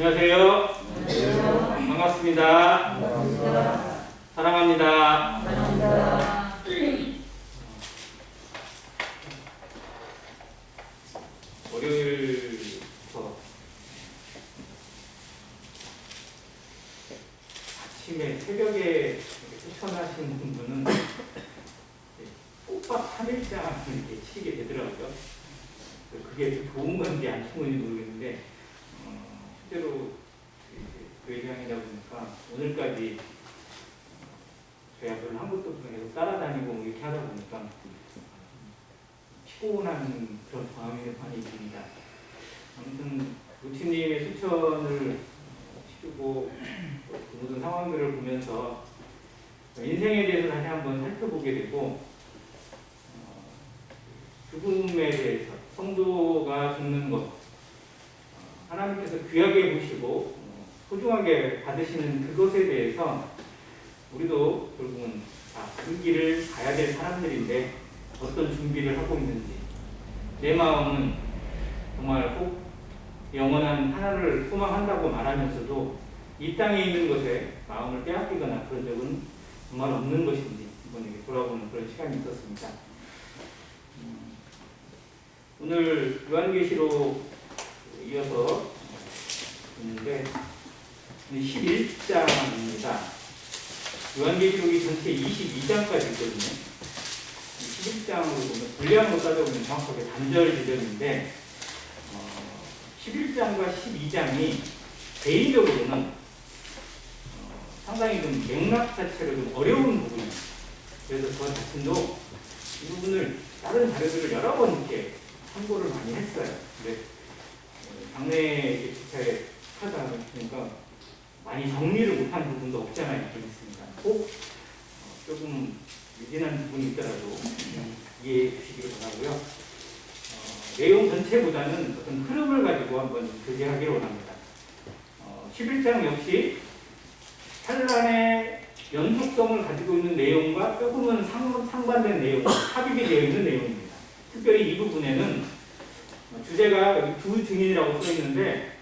안녕하세요. 안녕하세요. 반갑습니다. 반갑습니다. 사랑합니다. 사랑합니다. 월요일부터 아침에 새벽에 이렇게 추천하시는 분은 꽃밥 3일장을 이렇게 치게 되더라고요. 그게 좋은 건지 안 좋은 건지 모르겠는데 실제로 외장이다 보니까 오늘까지 제약을 한 것도 계속 따라다니고 이렇게 하다 보니까 피곤한 그런 마음이 많이 듭니다. 아무튼 루치님의 수천을 치르고 그 모든 상황들을 보면서 인생에 대해서 다시 한번 살펴보게 되고 죽음에 대해서 성도가 죽는 것 하나님께서 귀하게 보시고 소중하게 받으시는 그것에 대해서 우리도 결국은 그 길을 가야 될 사람들인데 어떤 준비를 하고 있는지 내 마음은 정말 꼭 영원한 하나를 소망한다고 말하면서도 이 땅에 있는 것에 마음을 빼앗기거나 그런 적은 정말 없는 것인지 한번 이렇게 돌아보는 그런 시간이 있었습니다. 오늘 요한계시록 이어서 있는데 11장입니다. 요한계시록이 전체 22장까지 있거든요. 11장으로 보면 분량으로 따져보면 정확하게 단절 지점인데 11장과 12장이 개인적으로는 상당히 좀 맥락 자체가 좀 어려운 부분이에요. 그래서 저 자신도 이 부분을 다른 자료들을 여러 번 이렇게 참고를 많이 했어요. 근데 장례 기차에 하다 보니까 많이 정리를 못한 부분도 없지 않아 있긴 있습니다. 꼭 조금 미진한 부분이 있더라도 이해해 주시기를 바라고요. 내용 전체보다는 어떤 흐름을 가지고 한번 교제하기를 원합니다. 11장 역시 찬란의 연속성을 가지고 있는 내용과 조금은 상반된 내용, 합입이 되어 있는 내용입니다. 특별히 이 부분에는 주제가 여기 두 증인이라고 써 있는데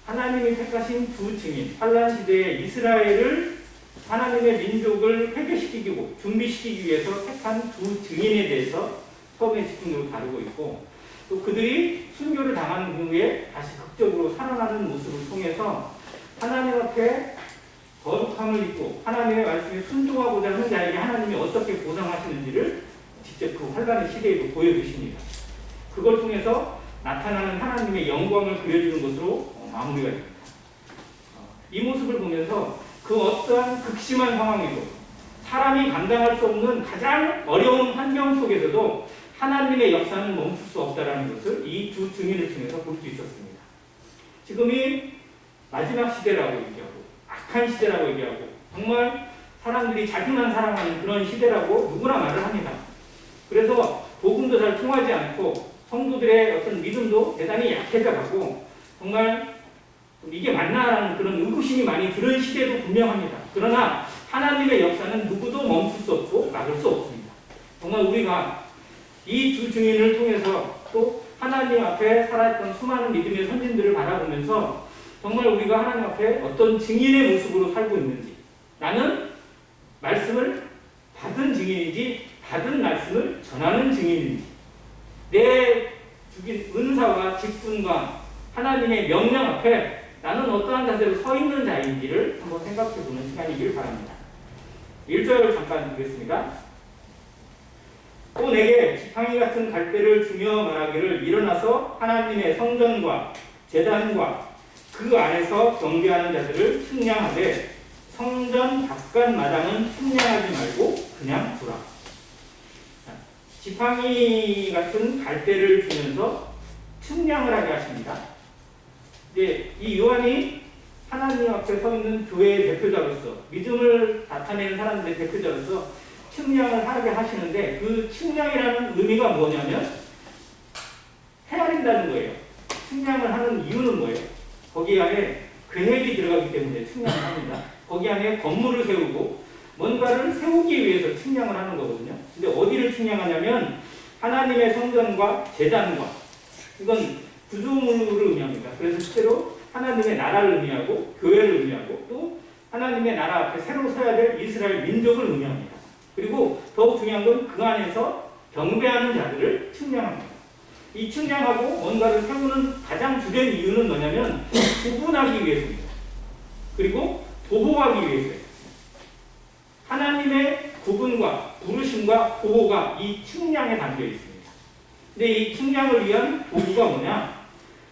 하나님이 택하신 두 증인, 환란 시대의 이스라엘을 하나님의 민족을 회개시키고 준비시키기 위해서 택한 두 증인에 대해서 처음에 집중적으로 다루고 있고 또 그들이 순교를 당한 후에 다시 극적으로 살아나는 모습을 통해서 하나님 앞에 거룩함을 입고 하나님의 말씀에 순종하고자 하는 자에게 하나님이 어떻게 보상하시는지를 직접 그 환란의 시대에도 보여주십니다. 그걸 통해서 나타나는 하나님의 영광을 그려주는 것으로 마무리가 됩니다. 이 모습을 보면서 그 어떠한 극심한 상황에도 사람이 감당할 수 없는 가장 어려운 환경 속에서도 하나님의 역사는 멈출 수 없다는 것을 이 두 증인을 통해서 볼 수 있었습니다. 지금이 마지막 시대라고 얘기하고 악한 시대라고 얘기하고 정말 사람들이 자기만 사랑하는 그런 시대라고 누구나 말을 합니다. 그래서 복음도 잘 통하지 않고 성도들의 어떤 믿음도 대단히 약해져가고 정말 이게 맞나라는 그런 의구심이 많이 들은 시대도 분명합니다. 그러나 하나님의 역사는 누구도 멈출 수 없고 막을 수 없습니다. 정말 우리가 이 두 증인을 통해서 또 하나님 앞에 살아있던 수많은 믿음의 선진들을 바라보면서 정말 우리가 하나님 앞에 어떤 증인의 모습으로 살고 있는지 나는 말씀을 받은 증인이지 받은 말씀을 전하는 증인인지 내 주긴 은사와 직분과 하나님의 명령 앞에 나는 어떠한 자세로 서 있는 자인지를 한번 생각해보는 시간이길 바랍니다. 1절 잠깐 보겠습니다. 또 내게 지팡이 같은 갈대를 주며 말하기를 일어나서 하나님의 성전과 제단과 그 안에서 경배하는 자들을 측량하되 성전 바깥 마당은 측량하지 말고 그냥 두라. 지팡이 같은 갈대를 주면서 측량을 하게 하십니다. 이제 이 요한이 하나님 앞에 서 있는 교회의 대표자로서 믿음을 나타내는 사람들의 대표자로서 측량을 하게 하시는데 그 측량이라는 의미가 뭐냐면 헤아린다는 거예요. 측량을 하는 이유는 뭐예요? 거기 안에 계획이 들어가기 때문에 측량을 합니다. 거기 안에 건물을 세우고 뭔가를 세우기 위해서 측량을 하는 거거든요. 근데 어디를 측량하냐면 하나님의 성전과 제단과 이건 구조물을 의미합니다. 그래서 실제로 하나님의 나라를 의미하고 교회를 의미하고 또 하나님의 나라 앞에 새로 서야 될 이스라엘 민족을 의미합니다. 그리고 더욱 중요한 건 그 안에서 경배하는 자들을 측량합니다. 이 측량하고 뭔가를 세우는 가장 주된 이유는 뭐냐면 구분하기 위해서입니다. 그리고 보호하기 위해서예요. 하나님의 구분과 부르심과 보호가 이 측량에 담겨 있습니다. 근데 이 측량을 위한 도구가 뭐냐?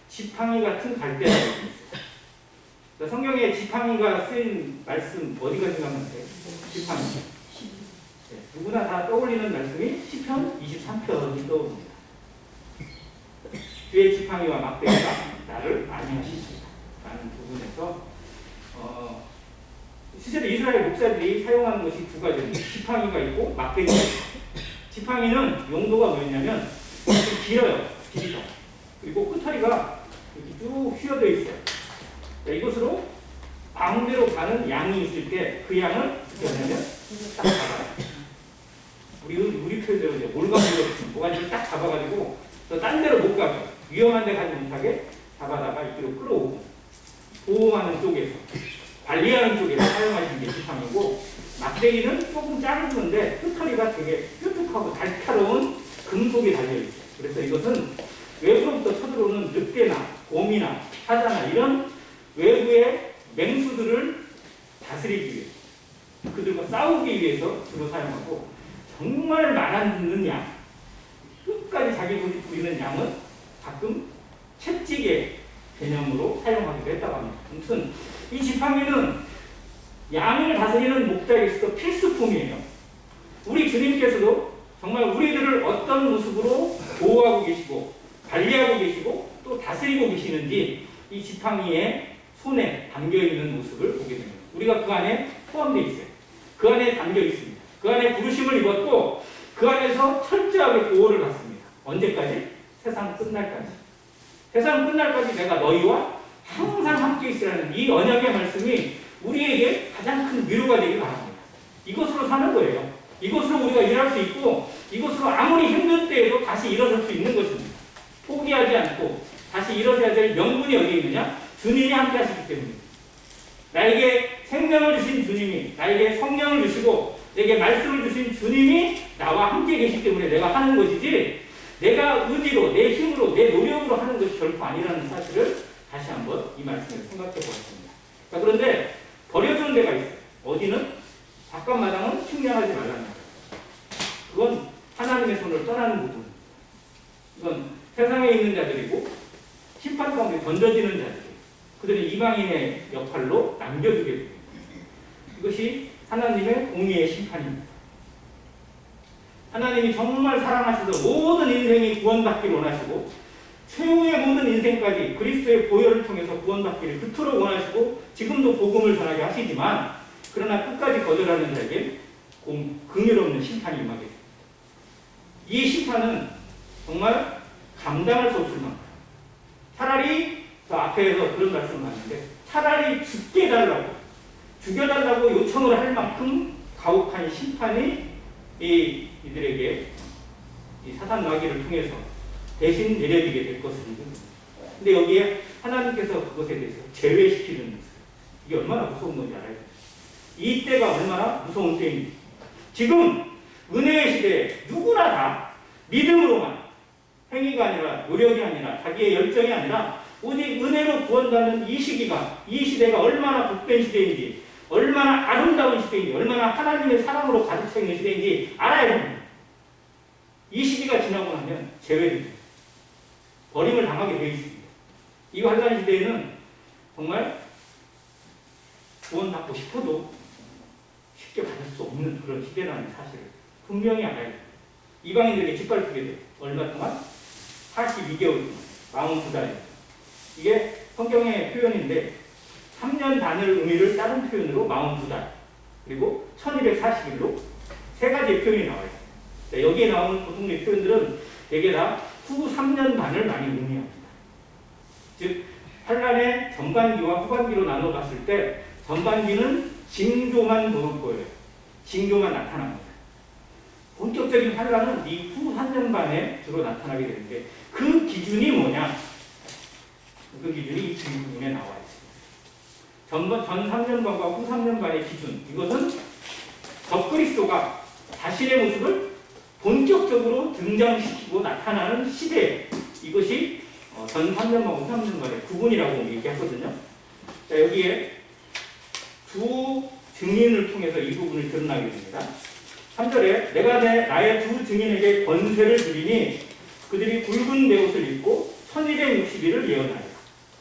지팡이 같은 갈대라고 있어요. 성경에 지팡이가 쓰인 말씀 어디가 생각나세요? 지팡이. 네, 누구나 다 떠올리는 말씀이 시편 23편이 떠오릅니다. 주의 지팡이와 막대기가 나를 안위하시리라 라는 부분에서 실제로 이스라엘 목사들이 사용하는 것이 두 가지입니다. 지팡이가 있고 막대기가 있고, 지팡이는 용도가 뭐였냐면 좀 길어요. 길이가. 그리고 끝머리가 이렇게 쭉 휘어져 있어요. 자, 이것으로 가운데로 가는 양이 있을 때 그 양을 어떻게 하냐면 딱 잡아요. 우리 표현대로 이제 몰가지로 모가지를 딱 잡아가지고 딴 데로 못 가게, 위험한 데 가지 못하게 잡아다가 이쪽으로 끌어오고, 보호하는 쪽에서, 관리하는 쪽에서 사용하시는 게 지팡이고, 막대기는 조금 짧은데 끝머리가 되게 뾰족하고 날카로운 금속이 달려있어요. 그래서 이것은 외부로부터 쳐들어오는 늑대나 곰이나 사자나 이런 외부의 맹수들을 다스리기 위해서, 그들과 싸우기 위해서 주로 사용하고, 정말 말 안 듣는 양, 끝까지 자기 고집 부리는 양은 가끔 채찍의 개념으로 사용하기도 했다고 합니다. 아무튼 이 지팡이는 양을 다스리는 목자에 있어서 필수품이에요. 우리 주님께서도 정말 우리들을 어떤 모습으로 보호하고 계시고 관리하고 계시고 또 다스리고 계시는지 이 지팡이의 손에 담겨있는 모습을 보게 됩니다. 우리가 그 안에 포함되어 있어요. 그 안에 담겨 있습니다. 그 안에 부르심을 입었고 그 안에서 철저하게 보호를 받습니다. 언제까지? 세상 끝날까지. 세상 끝날까지 내가 너희와 항상 함께 있으라는 이 언약의 말씀이 우리에게 가장 큰 위로가 되길 바랍니다. 이것으로 사는 거예요. 이것으로 우리가 일할 수 있고 이것으로 아무리 힘든 때에도 다시 일어설 수 있는 것입니다. 포기하지 않고 다시 일어서야 될 명분이 어디에 있느냐? 주님이 함께 하시기 때문입니다. 나에게 생명을 주신 주님이, 나에게 성령을 주시고 내게 말씀을 주신 주님이 나와 함께 계시기 때문에 내가 하는 것이지, 내가 의지로, 내 힘으로, 내 노력으로 하는 것이 결코 아니라는 사실을 다시 한번 이 말씀을 생각해 보았습니다. 자, 그런데 버려주는 데가 있어요. 어디는? 바깥마당은 측량하지 말라는 거예요. 그건 하나님의 손을 떠나는 부분. 이건 세상에 있는 자들이고 심판 가운데 던져지는 자들이에요. 그들은 이방인의 역할로 남겨두게 됩니다. 이것이 하나님의 공의의 심판입니다. 하나님이 정말 사랑하셔서 모든 인생이 구원받기를 원하시고 최후의 모든 인생까지 그리스도의 보혈을 통해서 구원받기를 그토록 원하시고 지금도 복음을 전하게 하시지만, 그러나 끝까지 거절하는 자에게 긍휼없는 심판이 임하게 됩니다. 이 심판은 정말 감당할 수 없을 만큼, 차라리 저 앞에서 그런 말씀을 하는데 차라리 죽게 해달라고, 죽여달라고 요청을 할 만큼 가혹한 심판이 이들에게 이 사단 마귀를 통해서 대신 내려지게 될 것을 믿습니다. 근데 여기에 하나님께서 그것에 대해서 제외시키는 모습, 이게 얼마나 무서운 건지 알아요? 이 때가 얼마나 무서운 때입니다. 지금 은혜의 시대에 누구나 다 믿음으로만, 행위가 아니라 노력이 아니라 자기의 열정이 아니라 오직 은혜로 구원받는 이 시기가, 이 시대가 얼마나 복된 시대인지, 얼마나 아름다운 시대인지, 얼마나 하나님의 사랑으로 가득 차 있는 시대인지 알아야 합니다. 이 시기가 지나고 나면 제외됩니다. 버림을 당하게 되어 있습니다. 이 환란 시대에는 정말 구원받고 싶어도 쉽게 받을 수 없는 그런 시대라는 사실을 분명히 알아야 됩니다. 이방인들에게 짓밟히게 돼요. 얼마 동안? 42개월 동안, 42달. 이게 성경의 표현인데 3년 반을 의미를 다른 표현으로 42달, 그리고 1240일로 세 가지의 표현이 나와 있어요. 자, 여기에 나오는 보통의 표현들은 대개 다 후 3년 반을 많이 의미합니다. 즉 환란의 전반기와 후반기로 나눠 봤을 때 전반기는 징조만 보여요. 징조만 나타납니다. 본격적인 환란은 이 후 3년 반에 주로 나타나게 되는데 그 기준이 뭐냐? 그 기준이 이 부분에 나와요. 전 3년간과 후 3년간의 기준, 이것은 적그리스도가 자신의 모습을 본격적으로 등장시키고 나타나는 시대, 이것이 전 3년간, 후 3년간의 구분이라고 얘기하거든요. 자, 여기에 두 증인을 통해서 이 부분을 드러나게 됩니다. 3절에 내가 나의 두 증인에게 권세를 주리니 그들이 굵은 베옷을 입고 1260일을 예언하리라.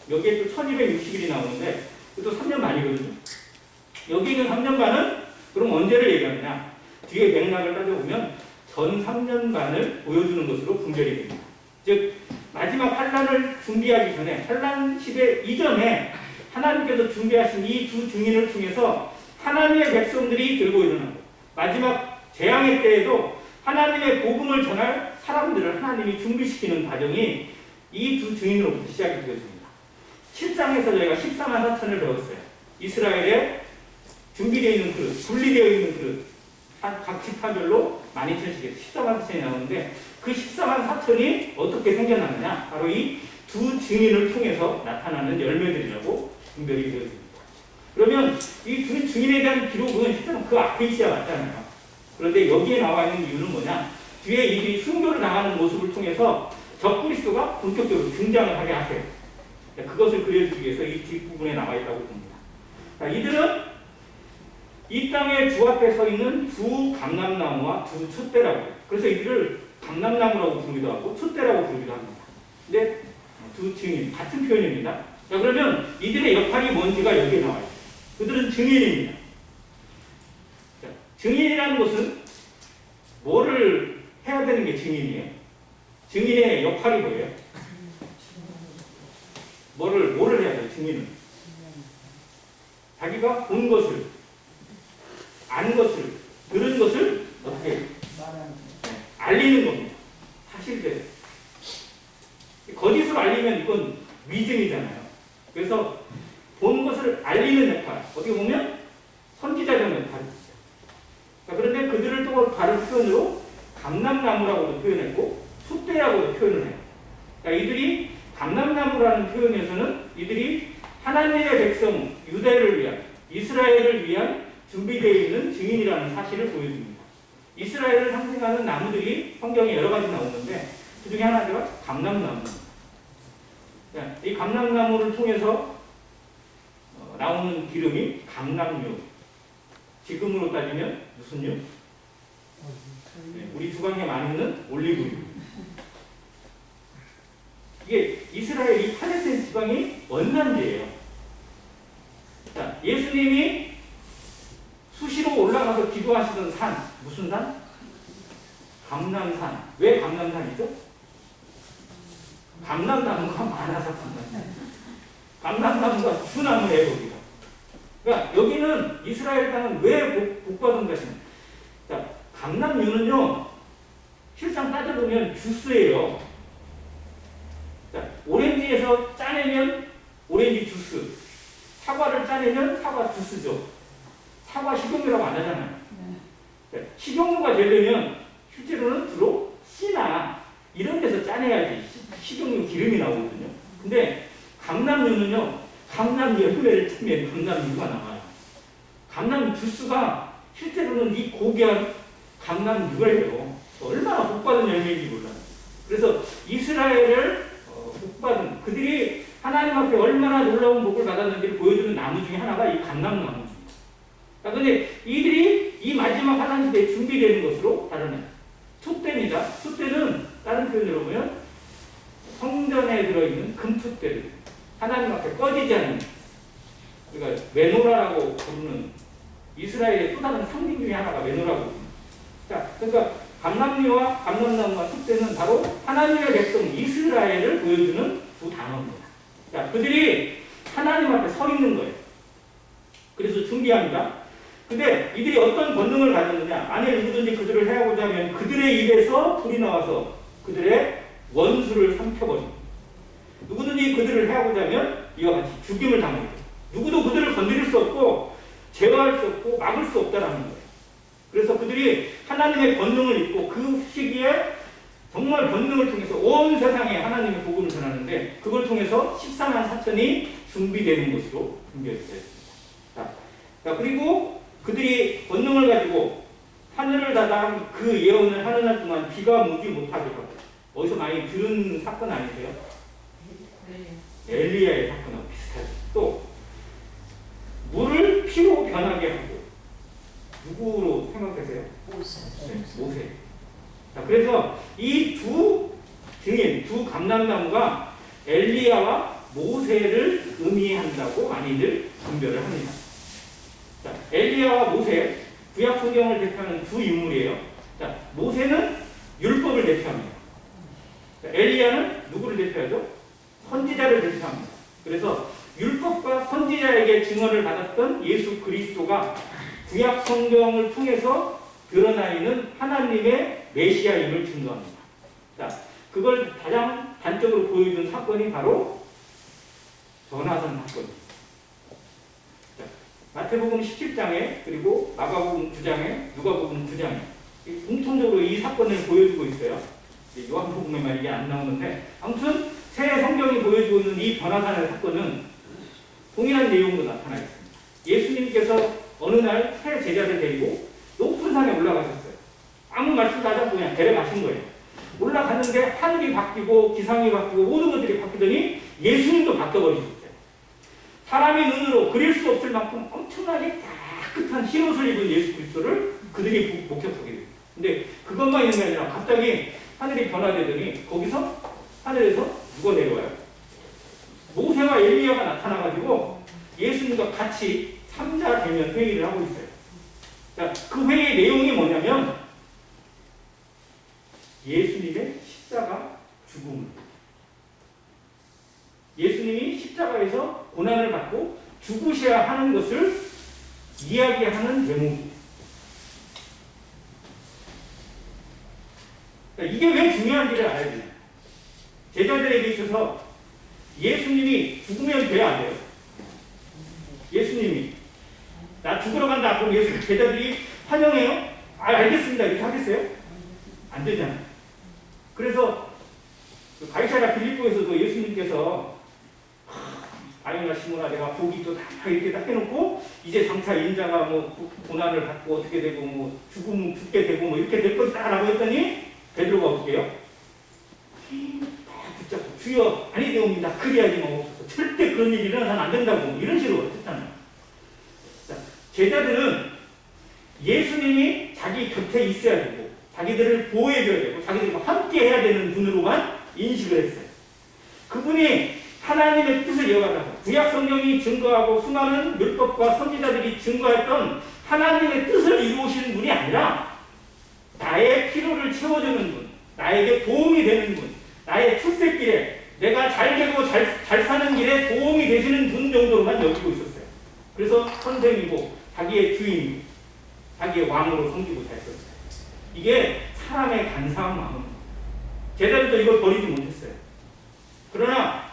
여기에 또 1260일이 나오는데 그것도 3년 반이거든요. 여기 있는 3년간은 그럼 언제를 얘기하느냐? 뒤에 맥락을 따져보면 전 3년간을 보여주는 것으로 분별이 됩니다. 즉 마지막 환란을 준비하기 전에 환란 시대 이전에 하나님께서 준비하신 이 두 증인을 통해서 하나님의 백성들이 들고 일어나고 마지막 재앙의 때에도 하나님의 복음을 전할 사람들을 하나님이 준비시키는 과정이 이 두 증인으로부터 시작이 되었습니다. 7장에서 저희가 14만 4천을 배웠어요. 이스라엘에 준비되어 있는 그릇, 분리되어 있는 그릇, 각 지파별로 12,000씩에서 14만 4천이 나오는데 그 14만 4천이 어떻게 생겨나느냐? 바로 이 두 증인을 통해서 나타나는 열매들이라고 분별이 되어집니다. 그러면 이 두 증인에 대한 기록은 실제로 그 앞에 있어야 맞잖아요. 그런데 여기에 나와 있는 이유는 뭐냐? 뒤에 이들이 순교를 당하는 모습을 통해서 적그리스도가 본격적으로 등장을 하게 하세요. 그것을 그려주기 위해서 이 뒷부분에 나와 있다고 봅니다. 자, 이들은 이 땅의 주 앞에 서 있는 두 감람나무와 두 촛대라고 해요. 그래서 이들을 감람나무라고 부르기도 하고 촛대라고 부르기도 합니다. 근데 두 증인, 같은 표현입니다. 자, 그러면 이들의 역할이 뭔지가 여기에 나와 있어요. 그들은 증인입니다. 자, 증인이라는 것은 뭐를 해야 되는 게 증인이에요? 증인의 역할이 뭐예요? 뭐를 해야 돼요, 증인은? 자기가 본 것을, 안 것을, 들은 것을 어떻게 해요? 알리는 겁니다. 사실대로. 거짓으로 알리면 이건 위증이잖아요. 그래서 본 것을 알리는 역할, 어떻게 보면 선지자적 역할이 있어요. 그런데 그들을 또 다른 표현으로 감람나무라고도 표현했고 숫대라고도 표현을 해요. 그러니까 이들이 감람나무라는 표현에서는 이들이 하나님의 백성 유대를 위한, 이스라엘을 위한 준비되어 있는 증인이라는 사실을 보여줍니다. 이스라엘을 상징하는 나무들이 성경에 여러 가지 나오는데 그 중에 하나가 감람나무입니다. 이 감람나무를 통해서 나오는 기름이 감람유. 지금으로 따지면 무슨 유? 우리 주방에 많이 있는 올리브유. 이게 이스라엘이 팔레스타인 지방이 원산지예요. 자, 예수님이 수시로 올라가서 기도하시던 산, 무슨 산? 감람산. 왜 감람산이죠? 감람나무가 많아서 감람나무가 수나무예요, 여기가. 그러니까 여기는 이스라엘 땅은 왜 복받은 것이냐? 자, 감람유는요, 실상 따져보면 주스예요. 자, 오렌지에서 짜내면 오렌지 주스, 사과를 짜내면 사과 주스죠. 사과 식용유라고 안 하잖아요. 자, 식용유가 되려면 실제로는 주로 씨나 이런 데서 짜내야지 식용유 기름이 나오거든요. 근데 감람유는요, 감람 열매를 치면 감람유가 나와요. 감람 주스가 실제로는 이 고귀한 감람유예요. 얼마나 복받은 열매인지 몰라요. 그래서 이스라엘을 복받은, 그들이 하나님 앞에 얼마나 놀라운 복을 받았는지를 보여주는 나무 중에 하나가 이 감람나무입니다. 그런데 이들이 이 마지막 환란 시대에 준비되는 것으로 다루는 촛대입니다. 촛대는 다른 표현으로 보면 성전에 들어있는 금촛대들, 하나님 앞에 꺼지지 않는, 그러니까 메노라라고 부르는 이스라엘의 또 다른 상징 중에 하나가 메노라고 부릅니다. 자, 그러니까 감람유와 감람나무와 촛대는 바로 하나님의 백성 이스라엘을 보여주는 두 단어입니다. 자, 그들이 하나님 앞에 서 있는 거예요. 그래서 준비합니다. 근데 이들이 어떤 권능을 가졌느냐? 만약 누구든지 그들을 해하고자 하면 그들의 입에서 불이 나와서 그들의 원수를 삼켜버립니다. 누구든지 그들을 해하고자 하면 이와 같이 죽임을 당합니다. 누구도 그들을 건드릴 수 없고 제어할 수 없고 막을 수 없다라는 거예요. 그래서 그들이 하나님의 권능을 입고 그 시기에 정말 권능을 통해서 온 세상에 하나님의 복음을 전하는데 그걸 통해서 14만 4천이 준비되는 것으로 준비했어요. 자, 그리고 그들이 권능을 가지고 하늘을 닫아 그 예언을 하는 날 동안 비가 오지 못하게 하고. 어디서 많이 들은 사건 아니세요? 엘리야의 사건하고 비슷하죠. 또 물을 피로 변하게 하고. 누구로 생각하세요? 네, 모세. 자, 그래서 이 두 증인, 두 감람나무가 엘리야와 모세를 의미한다고 많이들 분별을 합니다. 자, 엘리야와 모세, 구약 성경을 대표하는 두 인물이에요. 자, 모세는 율법을 대표합니다. 자, 엘리야는 누구를 대표하죠? 선지자를 대표합니다. 그래서 율법과 선지자에게 증언을 받았던 예수 그리스도가 구약 성경을 통해서 드러나 있는 하나님의 메시아임을 증거합니다. 자, 그걸 가장 단적으로 보여준 사건이 바로 전화선 사건입니다. 자, 마태복음 17장에 그리고 마가복음 9장에 누가복음 9장에 공통적으로 이 사건을 보여주고 있어요. 요한복음에만 이게 안 나오는데 아무튼 새 성경이 보여주고 있는 이 변화산의 사건은 동일한 내용으로 나타나 있습니다. 예수님께서 어느 날 새 제자를 데리고 높은 산에 올라가셨어요. 아무 말씀도 하지 않고 그냥 데려가신 거예요. 올라갔는데 하늘이 바뀌고 기상이 바뀌고 모든 것들이 바뀌더니 예수님도 바뀌어버리셨어요. 사람의 눈으로 그릴 수 없을 만큼 엄청나게 깨끗한 흰옷을 입은 예수 그리스도를 그들이 목격하게 돼요. 근데 그것만 있는 게 아니라 갑자기 하늘이 변화되더니 거기서 하늘에서 누가 내려와요? 모세와 엘리야가 나타나가지고 예수님과 같이 3자 대면 회의를 하고 있어요. 자, 그 회의의 내용이 뭐냐면 예수님의 십자가 죽음. 예수님이 십자가에서 고난을 받고 죽으셔야 하는 것을 이야기하는 제목이에요. 이게 왜 중요한지를 알아야 돼요. 제자들에게 있어서 예수님이 죽으면 돼야 안 돼요. 예수님이 나 죽으러 간다. 그럼 예수 제자들이 환영해요? 아, 알겠습니다. 이렇게 하겠어요? 안 되잖아요. 그래서 가이사랴 빌립보에서도 예수님께서 아유나 시모나 내가 복이 또 다 이렇게 딱 해놓고 이제 장차 인자가 뭐 고난을 받고 어떻게 되고 뭐 죽게 되고 뭐 이렇게 될 것이다라고 했더니 베드로가 어떻게 해요? 붙잡고 주여 아니 되옵니다. 그리하지만 없어서 절대 그런 일이 일어나서는 안 된다고 이런 식으로 했잖아요. 자, 제자들은 예수님이 자기 곁에 있어야 되고 자기들을 보호해줘야 되고 자기들과 함께 해야 되는 분으로만 인식을 했어요. 그분이 하나님의 뜻을 이어가서 구약 성경이 증거하고 수많은 율법과 선지자들이 증거했던 하나님의 뜻을 이루시는 분이 아니라 나의 필요를 채워주는 분, 나에게 도움이 되는 분, 나의 출세길에 내가 잘 되고 잘 사는 길에 도움이 되시는 분 정도로만 여기고 있었어요. 그래서 선생이고 자기의 주인이고 자기의 왕으로 섬기고 잘 썼어요. 이게 사람의 간사한 마음입니다. 제자들도 이걸 버리지 못했어요. 그러나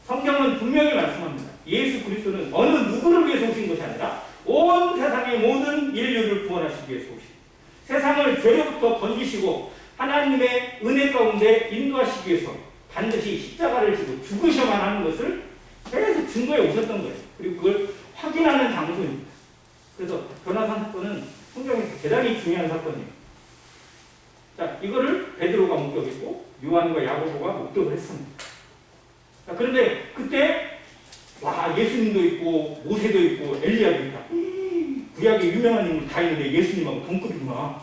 성경은 분명히 말씀합니다. 예수 그리스도는 어느 누구를 위해서 오신 것이 아니라 온 세상의 모든 인류를 구원하시기 위해서 오신 세상을 죄로부터 건지시고 하나님의 은혜 가운데 인도하시기 위해서 반드시 십자가를 지고 죽으셔만 하는 것을 계속 증거해 오셨던 거예요. 그리고 그걸 확인하는 장소입니다. 그래서 변화산 사건은 성경에서 대단히 중요한 사건이에요. 자, 이거를 베드로가 목격했고 요한과 야고보가 목격을 했습니다. 자, 그런데 그때 와 예수님도 있고 모세도 있고 엘리야도 있다. 구약에 유명한 인물 다 있는데 예수님하고 동급이구나.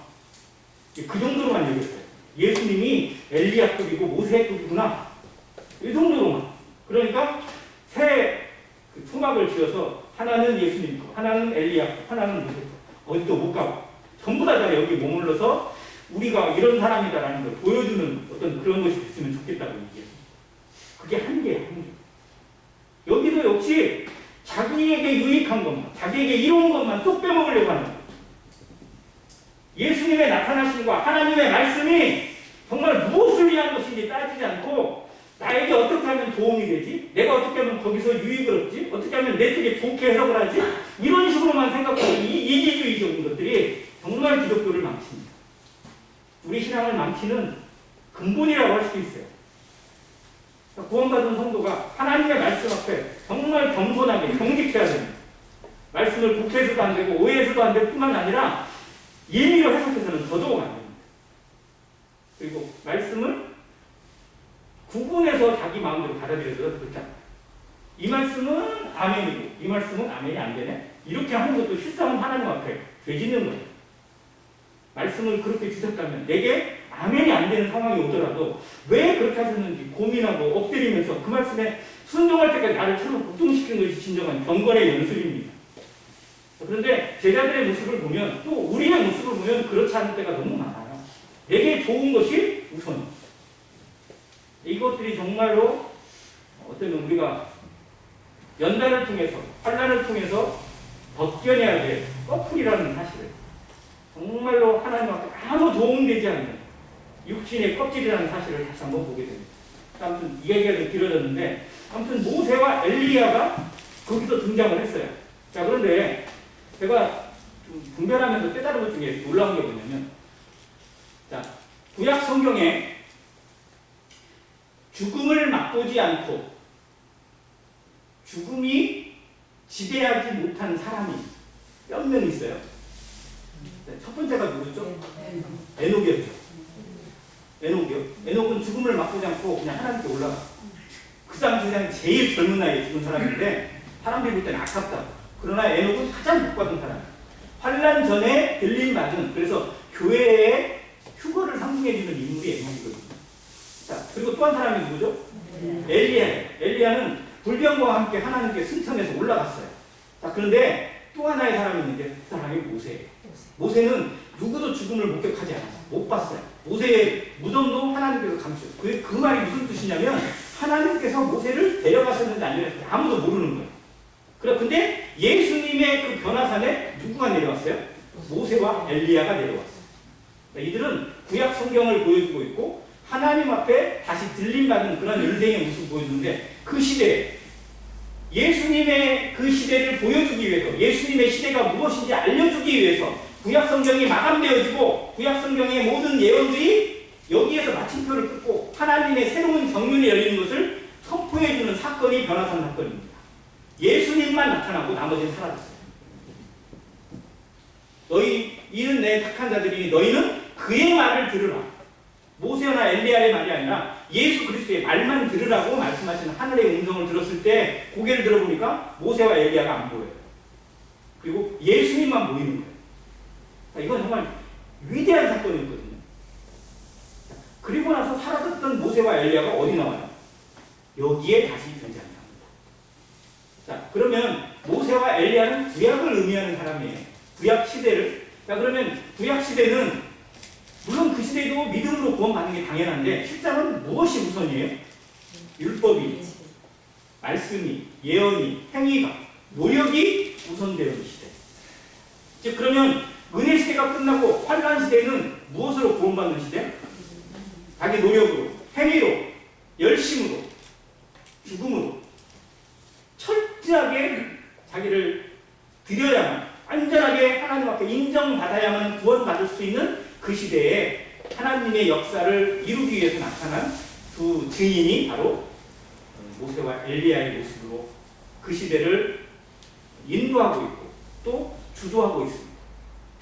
그 정도로만 여겼어요. 예수님이 엘리야급이고 모세급이구나. 이 정도로만. 그러니까 새 초막을 지어서 하나는 예수님급, 하나는 엘리야급, 하나는 모세급. 어디도 못 가고 전부 다 여기 머물러서 우리가 이런 사람이다라는 걸 보여주는 어떤 그런 것이 있으면 좋겠다고 얘기해요. 그게 한계예요, 한계. 여기도 역시 자기에게 유익한 것만, 자기에게 이로운 것만 쏙 빼먹으려고 하는 거예요. 예수님의 나타나심과 하나님의 말씀이 정말 무엇을 위한 것인지 따지지 않고 나에게 어떻게 하면 도움이 되지? 내가 어떻게 하면 거기서 유익을 얻지? 어떻게 하면 내 쪽에 좋게 해석을 하지? 이런 식으로만 생각하는 이 이기주의적인 것들이 정말 기독교를 망칩니다. 우리 신앙을 망치는 근본이라고 할 수 있어요. 구원받은 성도가 하나님의 말씀 앞에 정말 겸손하게 경직해야 됩니다. 말씀을 국해서도 안 되고 오해해서도 안 될 뿐만 아니라 임의로 해석해서는 더더욱 안 됩니다. 그리고 말씀을 구분해서 자기 마음대로 받아들여서 그렇지 않다. 이 말씀은 아멘이고 이 말씀은 아멘이 안 되네. 이렇게 하는 것도 실상은 하나님 앞에 죄짓는 거예요. 말씀을 그렇게 주셨다면 내게 아멘이 안 되는 상황이 오더라도 왜 그렇게 하셨는지 고민하고 엎드리면서 그 말씀에 순종할 때까지 나를 참으로 복종시키는 것이 진정한 경건의 연습입니다. 그런데 제자들의 모습을 보면 또 우리의 모습을 보면 그렇지 않은 때가 너무 많아요. 내게 좋은 것이 우선. 이것들이 정말로 어쩌면 우리가 연단을 통해서 환난을 통해서 벗겨내야 될 꺼풀이라는 사실을 정말로 하나님 앞에 아무 도움되지 않는 육신의 껍질이라는 사실을 다시 한번 보게 됩니다. 아무튼 이 얘기가 좀 길어졌는데 아무튼 모세와 엘리야가 거기서 등장을 했어요. 자, 그런데 제가 좀 분별하면서 깨달은 것 중에 놀라운 게 뭐냐면, 자, 구약 성경에 죽음을 맛보지 않고 죽음이 지배하지 못한 사람이 몇 명 있어요. 첫 번째가 누구죠? 에녹이었죠. 에녹이요. 에녹은 죽음을 맛보지 않고 그냥 하나님께 올라가. 그 당시 세상 제일 젊은 나이에 죽은 사람인데 사람들이 볼 때는 아깝다. 그러나 에녹은 가장 복받은 사람. 환난 전에 들림받은, 그래서 교회에 휴거를 상징해주는 인물이 에녹이거든요. 자, 그리고 또 한 사람이 누구죠? 엘리야. 엘리야는 불병과 함께 하나님께 승천해서 올라갔어요. 자, 그런데 또 하나의 사람이 있는데 그 사람이 모세예요. 모세는 누구도 죽음을 목격하지 않았어요. 못 봤어요. 모세의 무덤도 하나님께서 감추셨어요. 그 말이 무슨 뜻이냐면 하나님께서 모세를 데려가셨는지 안 데려가셨는지 아무도 모르는 거예요. 근데 예수님의 그 변화산에 누구가 내려왔어요? 모세와 엘리야가 내려왔어요. 이들은 구약 성경을 보여주고 있고 하나님 앞에 다시 들림받은 그런 인생의 모습을 보여주는데, 그 시대에 예수님의 그 시대를 보여주기 위해서, 예수님의 시대가 무엇인지 알려주기 위해서 구약 성경이 마감되어지고 구약 성경의 모든 예언들이 여기에서 마침표를 끊고 하나님의 새로운 정륜이 열리는 것을 선포해주는 사건이 변화산 사건입니다. 예수님만 나타나고 나머지는 사라졌어요. 너희 이는 내 택한 자들이니 너희는 그의 말을 들으라. 모세나 엘리야의 말이 아니라 예수 그리스도의 말만 들으라고 말씀하시는 하늘의 음성을 들었을 때 고개를 들어보니까 모세와 엘리야가 안 보여요. 그리고 예수님만 보이는 거예요. 이건 정말 위대한 사건이었거든요. 그리고 나서 사라졌던 모세와 엘리야가 어디 나와요? 여기에 다시 등장합니다. 자, 그러면 모세와 엘리야는 구약을 의미하는 사람이에요. 구약 시대를. 자, 그러면 구약 시대는 물론 그 시대에도 믿음으로 구원받는 게 당연한데 실제로는 무엇이 우선이에요? 율법이, 말씀이, 예언이, 행위가, 노력이 우선되는 시대. 즉 그러면 은혜 시대가 끝나고 환난 시대는 무엇으로 구원받는 시대? 자기 노력으로, 행위로, 열심으로, 죽음으로 철저하게 자기를 드려야만, 완전하게 하나님 앞에 인정받아야만 구원받을 수 있는 그 시대에 하나님의 역사를 이루기 위해서 나타난 두 증인이 바로 모세와 엘리야의 모습으로 그 시대를 인도하고 있고 또 주도하고 있습니다.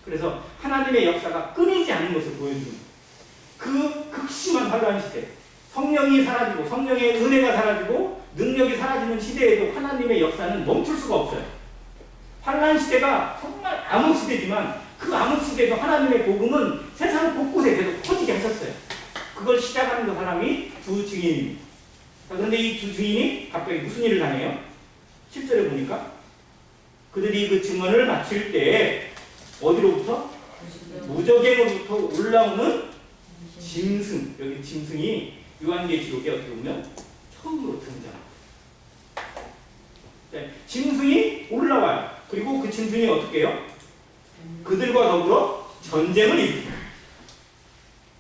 그래서 하나님의 역사가 끊이지 않는 것을 보여주는 그 극심한 환난 시대, 성령이 사라지고 성령의 은혜가 사라지고 능력이 사라지는 시대에도 하나님의 역사는 멈출 수가 없어요. 환난 시대가 정말 암흑 시대지만 그 암흑 시대에도 하나님의 복음은 세상 곳곳에 계속 퍼지게 하셨어요. 그걸 시작하는 그 사람이 두 증인입니다. 그런데 이 두 증인이 갑자기 무슨 일을 당해요? 10절에 보니까 그들이 그 증언을 마칠 때 어디로부터? 무저갱으로부터 올라오는 짐승. 여기 짐승이 요한계시록에 어떻게 보면 처음으로 등장합니다. 네, 짐승이 올라와요. 그리고 그 짐승이 어떻게 해요? 그들과 더불어 전쟁을 일으킵니다.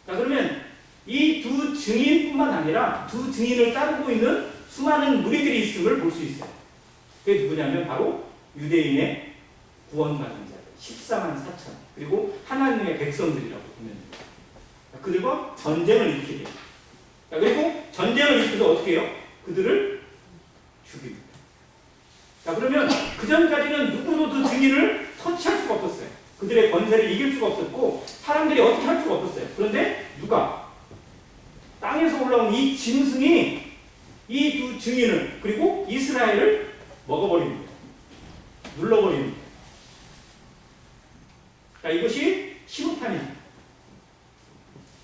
자, 그러면 이 두 증인뿐만 아니라 두 증인을 따르고 있는 수많은 무리들이 있음을 볼 수 있어요. 그게 누구냐면 바로 유대인의 구원받은 자들 14만 4천, 그리고 하나님의 백성들이라고 보면 됩니다. 그들과 전쟁을 일으키게 돼요. 자, 그리고 전쟁을 일으켜서 어떻게 해요? 그들을 죽입니다. 자, 그러면 그 전까지는 누구도 그 증인을 터치할 수가 없었어요. 그들의 권세를 이길 수가 없었고 사람들이 어떻게 할 수가 없었어요. 그런데 누가? 땅에서 올라온 이 짐승이 이 두 증인을 그리고 이스라엘을 먹어버리는 거예요. 눌러버리는 거예요. 자, 이것이 신호탄입니다.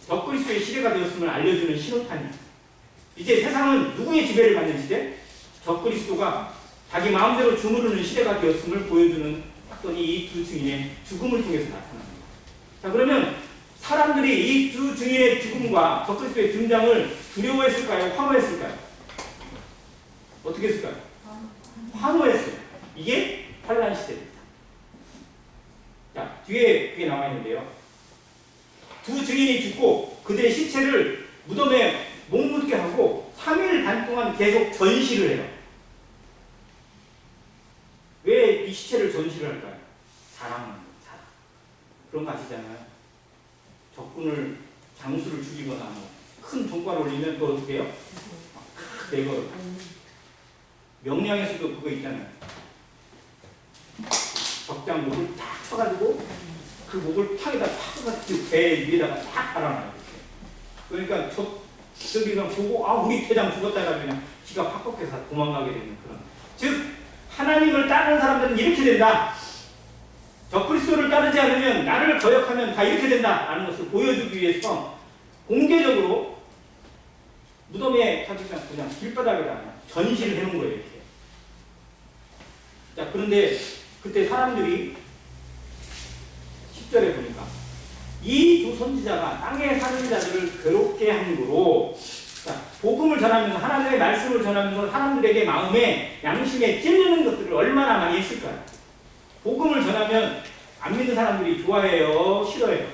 적그리스도의 시대가 되었음을 알려주는 신호탄입니다. 이제 세상은 누구의 지배를 받는 시대? 적그리스도가 자기 마음대로 주무르는 시대가 되었음을 보여주는 사건이 이 두 증인의 죽음을 통해서 나타납니다. 자, 그러면 사람들이 이 두 증인의 죽음과 적그리스도의 등장을 두려워했을까요? 환호했을까요? 어떻게 했을까요? 환호했어요. 이게 환란 시대입니다. 자, 뒤에 그게 나와 있는데요. 두 증인이 죽고 그들의 시체를 무덤에 못 묻게 하고 3일 반 동안 계속 전시를 해요. 왜 이 시체를 전시를 할까요? 자랑하는 거예요. 자랑. 그런 거 아시잖아요. 적군을 장수를 죽이거나 큰 종과를 올리면 또 어떻게 해요? 막 내걸어. 명량에서도 그거 있잖아요. 적장 목을 딱 쳐가지고 그 목을 탁에다 탁 배 위에다가 딱 달아놔요. 그러니까 저기가 보고 아 우리 대장 죽었다 해가지고 그냥 기가 팍 꺾여서 도망가게 되는 그런. 즉 하나님을 따르는 사람들은 이렇게 된다. 적그리스도를 따르지 않으면 나를 거역하면 다 이렇게 된다라는 것을 보여주기 위해서 공개적으로 무덤에 그냥 길바닥에다 전시를 해놓은 거예요. 이렇게. 자, 그런데 그때 사람들이 10절에 보니까 이 두 선지자가 땅에 사는 자들을 괴롭게 함으로, 자, 복음을 전하면서 하나님의 말씀을 전하면서 사람들에게 마음에 양심에 찔리는 것들을 얼마나 많이 했을까요? 복음을 전하면 안 믿는 사람들이 좋아해요? 싫어해요?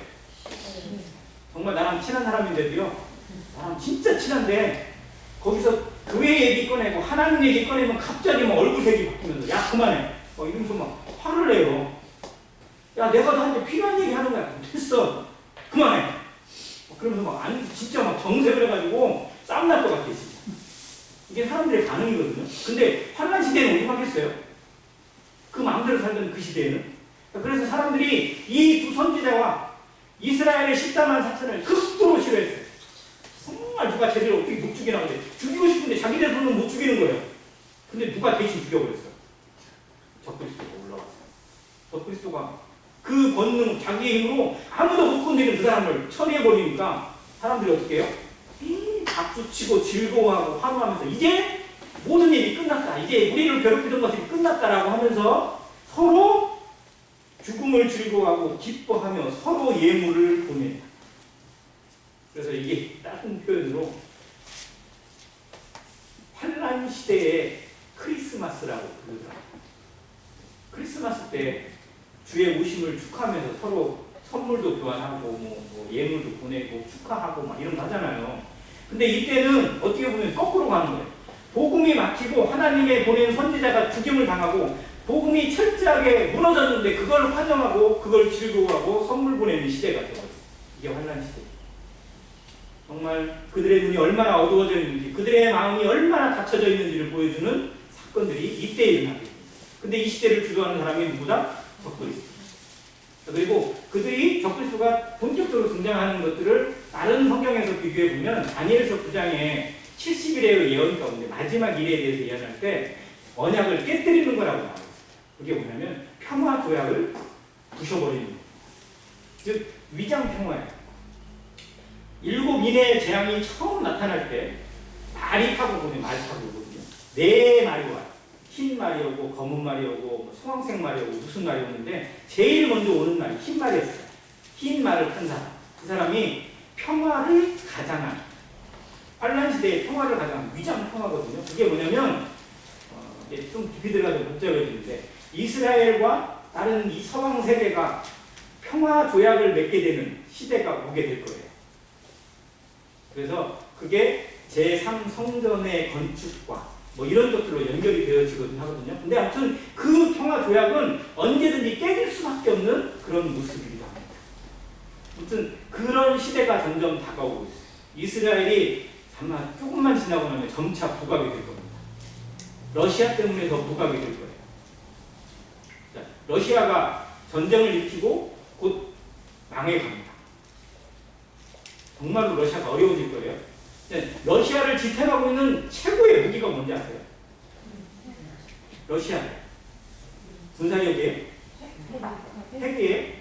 정말 나랑 친한 사람인데도요, 나랑 진짜 친한데 거기서 교회 얘기 꺼내고 하나님 얘기 꺼내면 갑자기 막 얼굴색이 바뀌면서 야 그만해 이러면서 막 화를 내요. 야 내가 너한테 필요한 얘기 하는 거야. 됐어 그만해. 그러면서 막 진짜 막 정색을 해가지고 싸움 날 것 같아 진짜. 이게 사람들의 반응이거든요. 근데 환란 시대는 어떻게 하겠어요? 그 마음대로 살던 그 시대에는. 그래서 사람들이 이 두 선지자와 이스라엘의 14만 4천을 극도로 싫어했어요. 정말 누가 제대로 어떻게 못 죽이나 근데 죽이고 싶은데 자기들 손은 못 죽이는 거예요. 근데 누가 대신 죽여버렸어요? 적그리스도가 올라왔어요. 적그리스도가 그 권능 자기의 힘으로 아무도 못 건드리는 그 사람을 처리해버리니까 사람들이 어떻게 해요? 박수치고 즐거워하고 환호하면서 이제 모든 일이 끝났다. 이제 우리를 괴롭히던 것들이 끝났다라고 하면서 서로 죽음을 즐거워하고 기뻐하며 서로 예물을 보낸다. 그래서 이게 다른 표현으로 환란 시대의 크리스마스라고 부르더라고요. 크리스마스 때 주의 오심을 축하하면서 서로 선물도 교환하고 뭐 예물도 보내고 축하하고 막 이런 거 하잖아요. 근데 이때는 어떻게 보면 거꾸로 가는 거예요. 복음이 막히고 하나님의 보낸 선지자가 죽임을 당하고 복음이 철저하게 무너졌는데 그걸 환영하고 그걸 즐거워하고 선물 보내는 시대가 되어요. 이게 환란 시대. 정말 그들의 눈이 얼마나 어두워져 있는지, 그들의 마음이 얼마나 닫혀져 있는지를 보여주는 사건들이 이때 일어나게 됩니다. 근데 이 시대를 주도하는 사람이 누구다? 적그리스도. 그리고 그들이 적그리스도가 본격적으로 등장하는 것들을 다른 성경에서 비교해 보면 다니엘서 9장에 70일의 예언 가운데 마지막 일에 대해서 예언할 때 언약을 깨뜨리는 거라고 나와요. 그게 뭐냐면 평화 조약을 부셔버리는 거예요. 즉 위장 평화예요. 7인의 재앙이 처음 나타날 때 말이 타고 오거든요. 말 타고 오거든요. 4마리 와요. 흰 말이 오고 검은 말이 오고 뭐 소황색 말이 오고 무슨 말이 오는데 제일 먼저 오는 말이 흰 말이었어요. 흰 말을 탄 사람. 그 사람이 평화를 가장한, 환란 시대의 평화를 가장한 위장 평화거든요. 그게 뭐냐면 이제 좀 깊이 들어가서 복잡해지는데 이스라엘과 다른 이 서방 세계가 평화 조약을 맺게 되는 시대가 오게 될 거예요. 그래서 그게 제3성전의 건축과 뭐 이런 것들로 연결이 되어지거든 하거든요. 근데 아무튼 그 평화 조약은 언제든지 깨질 수밖에 없는 그런 모습이기도 합니다. 아무튼 그런 시대가 점점 다가오고 있어요. 이스라엘이 아마 조금만 지나고 나면 점차 부각이 될 겁니다. 러시아 때문에 더 부각이 될 거예요. 러시아가 전쟁을 일으키고 곧 망해갑니다. 정말로 러시아가 어려워질 거예요. 러시아를 지탱하고 있는 최고의 무기가 뭔지 아세요? 러시아 군사력이에요? 핵이에요?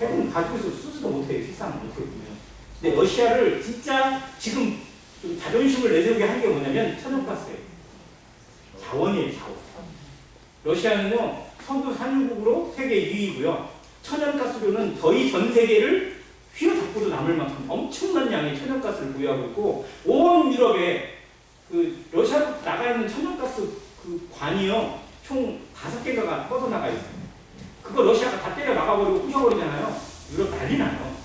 핵은 가지고 있어 쓰지도 못해요. 세상은 어떻게 보면. 근데 러시아를 진짜 지금 좀 자존심을 내세우게 한 게 뭐냐면 천연가스예요. 자원이에요, 자원. 러시아는요, 석유 산유국으로 세계 2위고요. 천연가스료는 거의 전 세계를 휘어잡고도 남을 만큼 엄청난 양의 천연가스를 보유하고 있고, 온 유럽에 그 러시아로 나가 있는 천연가스 그 관이요, 총 5개가 뻗어나가 있어요. 그거 러시아가 다 때려 막아버리고 부셔버리잖아요. 유럽 난리 나요.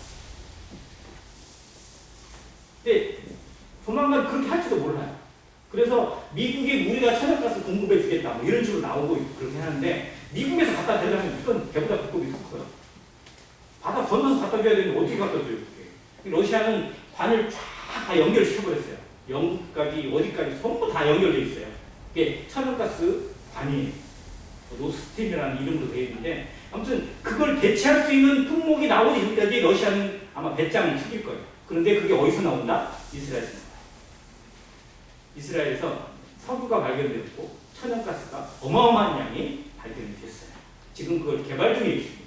근데 조만간 그렇게 할지도 몰라요. 그래서 미국이 우리가 천연가스 공급해 주겠다 뭐 이런 식으로 나오고 있고 그렇게 하는데 미국에서 갖다 대려면 이건 배보다 배꼽이 더 커요. 바다 건너서 갖다 줘야 되는데 어떻게 갖다 줘요? 그게. 러시아는 관을 쫙 다 연결시켜버렸어요. 영국까지 어디까지 전부 다 연결되어 있어요. 이게 천연가스 관이에요. 노스트림이라는 이름으로 되어 있는데 아무튼 그걸 대체할 수 있는 품목이 나오기 전까지 러시아는 아마 배짱을 튀길 거예요. 그런데 그게 어디서 나온다? 이스라엘에서 나온다. 이스라엘에서 석유가 발견되었고 천연가스가 어마어마한 양이 발견이 됐어요. 지금 그걸 개발 중에 있습니다.